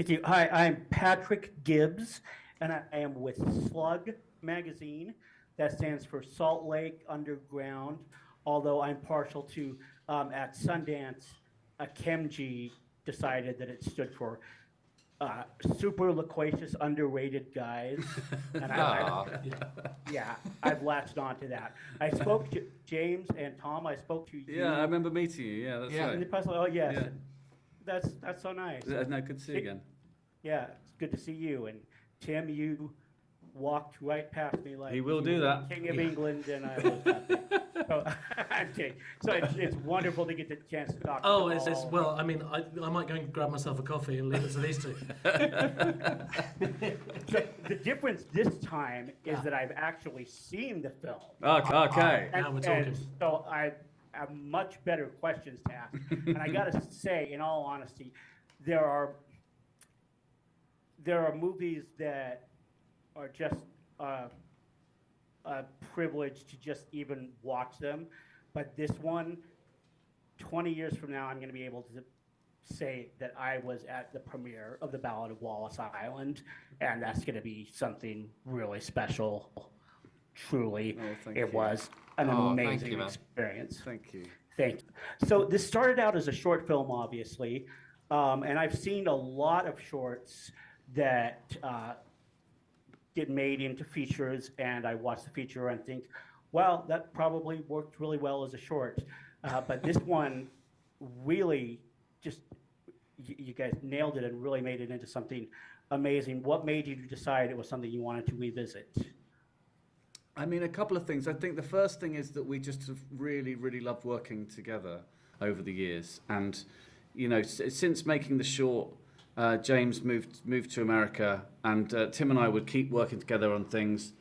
Thank you. Hi, I'm Patrick Gibbs, and I am with SLUG magazine. That stands for Salt Lake Underground, although I'm partial to, at Sundance, Akemji decided that it stood for uh, super loquacious, underrated guys. And yeah, I've latched on to that. I spoke to James and Tom. I spoke to you. Yeah, I remember meeting you. Yeah, that's In the right. press. Oh, yes. Yeah. That's so nice. No, good to see you again. Yeah, it's good to see you. And Tim, you walked right past me like He will you do were that. the King of England, and I was happy. So I'm kidding. So it's wonderful to get the chance to talk. Oh, to it's all. well. I mean, I might go and grab myself a coffee and leave it to these two. So the difference this time is that I've actually seen the film. Okay. Now we're talking. And so I have much better questions to ask. And I got to say, in all honesty, there are movies that are just a privilege to just even watch them. But this one, 20 years from now, I'm going to be able to say that I was at the premiere of the Ballad of Wallis Island, and that's going to be something really special. Truly, thank it you. was an Thank amazing you, man. experience. Thank you. Thank you. So this started out as a short film, obviously, and I've seen a lot of shorts that get made into features, and I watch the feature and think, well, that probably worked really well as a short. But this one really just, you guys nailed it and really made it into something amazing. What made you decide it was something you wanted to revisit? I mean, a couple of things. I think the first thing is that we just have really, really loved working together over the years. And, you know, since making the short, James moved to America, and Tim and I would keep working together on things.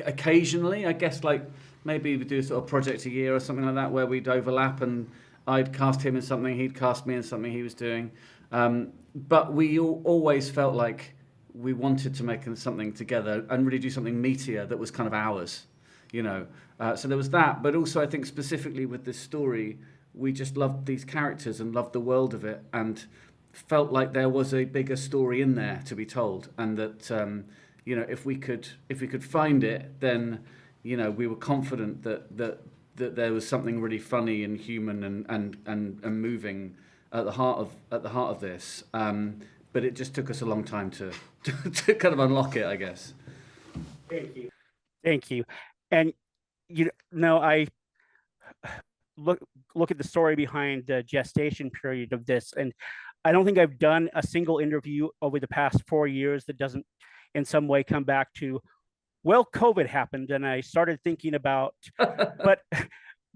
Occasionally, I guess, like maybe we'd do a sort of project a year or something like that, where we'd overlap, and I'd cast him in something, he'd cast me in something he was doing. But we always felt like we wanted to make something together and really do something meatier that was kind of ours, you know. So there was that, but also I think specifically with this story, we just loved these characters and loved the world of it, and felt like there was a bigger story in there to be told, and that you know, if we could find it, then, you know, we were confident that there was something really funny and human and moving at the heart of this. But it just took us a long time to kind of unlock it, I guess. Thank you. And you know, I look at the story behind the gestation period of this, and I don't think I've done a single interview over the past 4 years that doesn't in some way come back to, well, COVID happened, and I started thinking about, but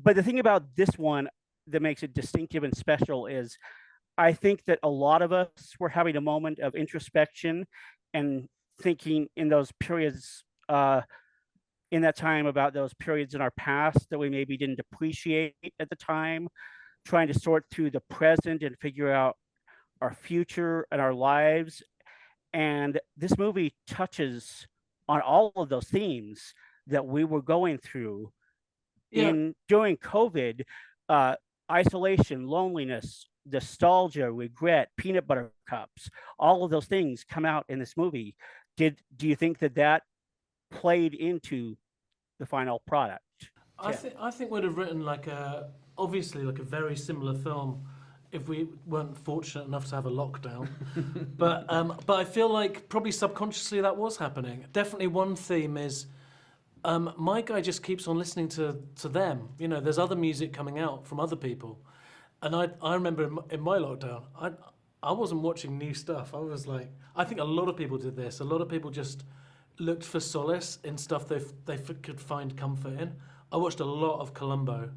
the thing about this one that makes it distinctive and special is I think that a lot of us were having a moment of introspection and thinking in those periods, in that time, about those periods in our past that we maybe didn't appreciate at the time, trying to sort through the present and figure out our future and our lives. And this movie touches on all of those themes that we were going through during COVID. Isolation, loneliness, nostalgia, regret, peanut butter cups, all of those things come out in this movie. Do you think that played into the final product? I think we'd have written obviously like a very similar film if we weren't fortunate enough to have a lockdown. but I feel like probably subconsciously that was happening. Definitely one theme is my guy just keeps on listening to them. You know, there's other music coming out from other people. And I remember in my lockdown, I wasn't watching new stuff. I was like, I think a lot of people did this. A lot of people just looked for solace in stuff they could find comfort in. I watched a lot of Columbo.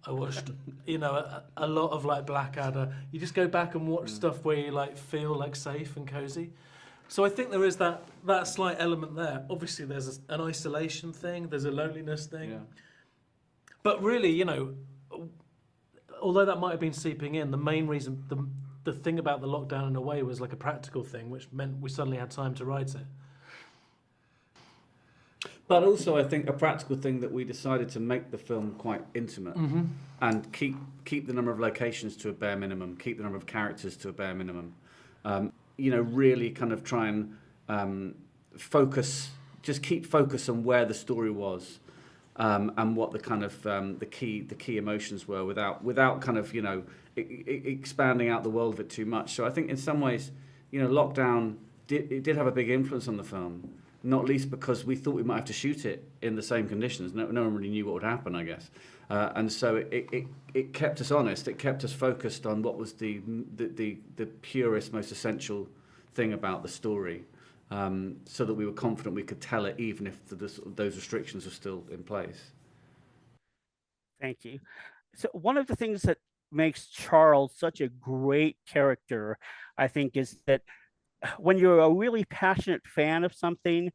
I watched, you know, a lot of like Blackadder. You just go back and watch stuff where you like feel like safe and cozy. So I think there is that slight element there. Obviously, there's an isolation thing. There's a loneliness thing. Yeah. But really, you know, although that might have been seeping in, the main reason, the thing about the lockdown in a way was like a practical thing, which meant we suddenly had time to write it. But also, I think a practical thing that we decided to make the film quite intimate, and keep the number of locations to a bare minimum, keep the number of characters to a bare minimum. really kind of try and keep focus on where the story was, and what the kind of the key emotions were, without kind of expanding out the world of it too much. So I think in some ways, lockdown did have a big influence on the film, not least because we thought we might have to shoot it in the same conditions. No one really knew what would happen, I guess. And so it kept us honest. It kept us focused on what was the purest, most essential thing about the story, so that we were confident we could tell it even if those restrictions were still in place. Thank you. So one of the things that makes Charles such a great character, I think, is that when you're a really passionate fan of something,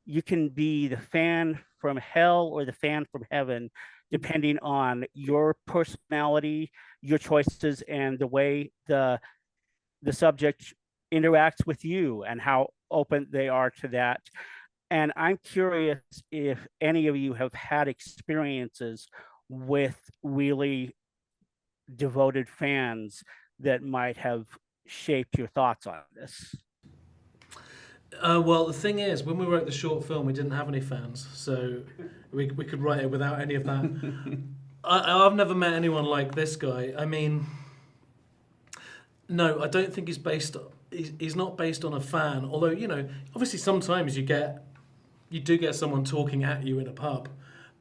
you can be the fan from hell or the fan from heaven, depending on your personality, your choices, and the way the subject interacts with you and how open they are to that. And I'm curious if any of you have had experiences with really devoted fans that might have shaped your thoughts on this. Well, the thing is, when we wrote the short film, we didn't have any fans, so we could write it without any of that. I've never met anyone like this guy. I mean, no, I don't think he's not based on a fan. Although, obviously sometimes you do get someone talking at you in a pub,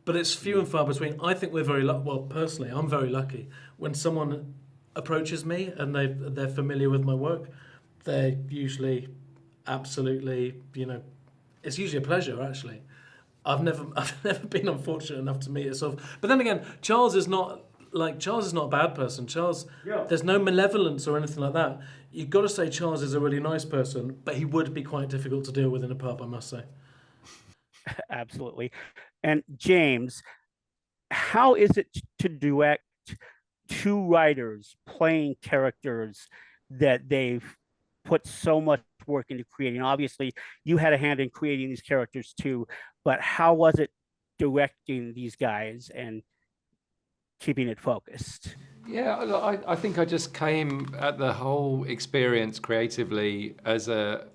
but it's few and far between. I think we're very lucky. Well, personally, I'm very lucky when someone approaches me and they're familiar with my work. They're usually absolutely, it's usually a pleasure, actually. I've never been unfortunate enough to meet it. But then again, Charles is not a bad person. Charles, yeah. There's no malevolence or anything like that. You've got to say Charles is a really nice person, but he would be quite difficult to deal with in a pub, I must say. Absolutely. And James, how is it to direct two writers playing characters that they've put so much work into creating? Obviously, you had a hand in creating these characters too, but how was it directing these guys and keeping it focused? Yeah, I think I just came at the whole experience creatively as a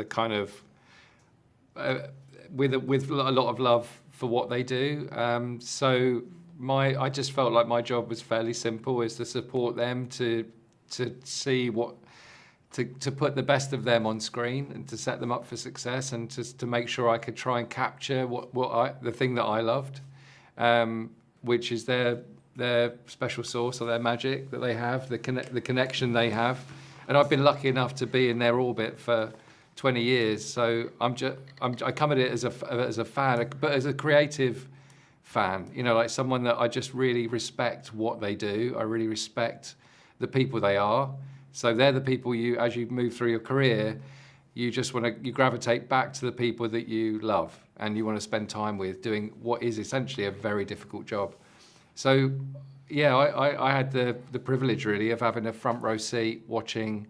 kind of with a lot of love for what they do. So I just felt like my job was fairly simple, is to support them to see to put the best of them on screen and to set them up for success, and to make sure I could try and capture the thing that I loved, which is their special sauce or their magic that they have, the connection they have. And I've been lucky enough to be in their orbit for 20 years, so I come at it as a fan, but as a creative fan, like someone that I just really respect what they do. I really respect the people they are. So they're the people as you move through your career, you gravitate back to the people that you love and you want to spend time with, doing what is essentially a very difficult job. So yeah, I had the privilege really of having a front row seat watching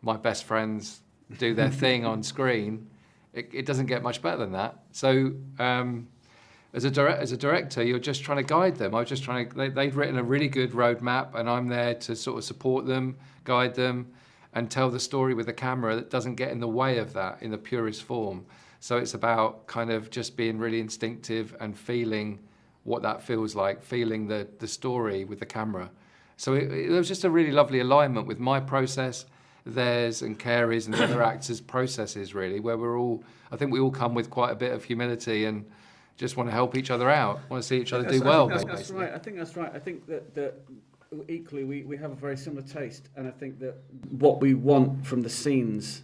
my best friends do their thing on screen. It doesn't get much better than that. So as a director, you're just trying to guide them. I was just they'd written a really good roadmap, and I'm there to sort of support them, guide them, and tell the story with a camera that doesn't get in the way of that in the purest form. So it's about kind of just being really instinctive and feeling what that feels like, feeling the story with the camera. So it was just a really lovely alignment with my process, theirs and Carey's and the other actors' processes, really, where I think we all come with quite a bit of humility and just want to help each other out, want to see each other do well. That's right. I think that's right. I think that equally we have a very similar taste, and I think that what we want from the scenes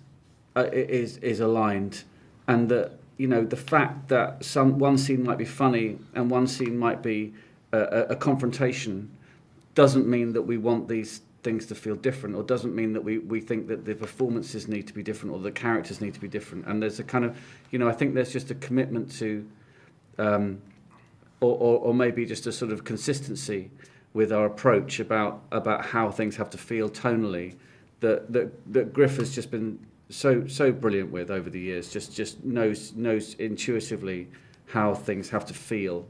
is aligned, and that the fact that one scene might be funny and one scene might be a confrontation doesn't mean that we want these things to feel different, or doesn't mean that we think that the performances need to be different or the characters need to be different. And there's a kind of I think there's just a commitment to or maybe just a sort of consistency with our approach about how things have to feel tonally that Griff has just been so brilliant with over the years. Just knows intuitively how things have to feel,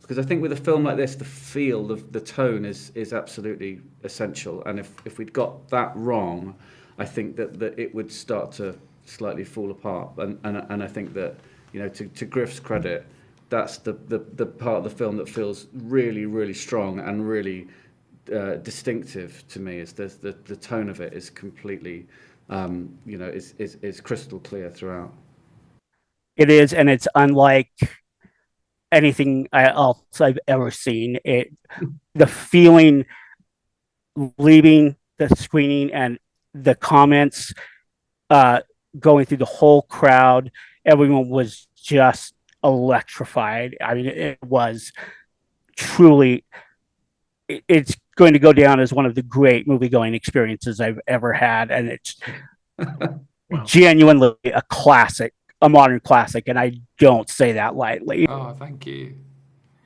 because I think with a film like this, the feel, the tone is absolutely essential. And if we'd got that wrong, I think that it would start to slightly fall apart. And I think that, you know, to Griff's credit, that's the part of the film that feels really, really strong and really distinctive to me. Is the tone of it is completely, you know, is crystal clear throughout. It is, and it's unlike anything else I've ever seen. The feeling leaving the screening and the comments going through the whole crowd, everyone was just electrified. I mean, it was truly, it's going to go down as one of the great movie going experiences I've ever had. And it's genuinely a classic, a modern classic. And I don't say that lightly. Oh, thank you.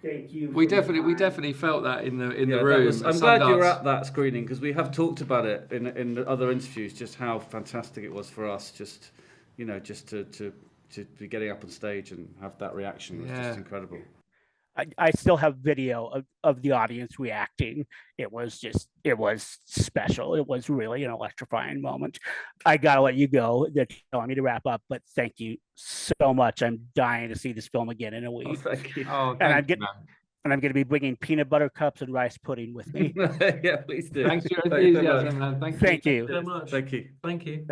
Thank you. We definitely felt that in the room. I'm glad you were at that screening, because we have talked about it in other interviews, just how fantastic it was for us. Just, you know, just to be getting up on stage and have that reaction was just incredible. I still have video of the audience reacting. It was special. It was really an electrifying moment. I gotta let you go. They're telling me to wrap up, but thank you so much. I'm dying to see this film again in a week. Oh, thank you. Oh, And I'm thank you, going to be bringing peanut butter cups and rice pudding with me. Yeah, please do. man. Thanks for your Thanks so much. enthusiasm, man. Thank you. so much. Thank you. Thank you.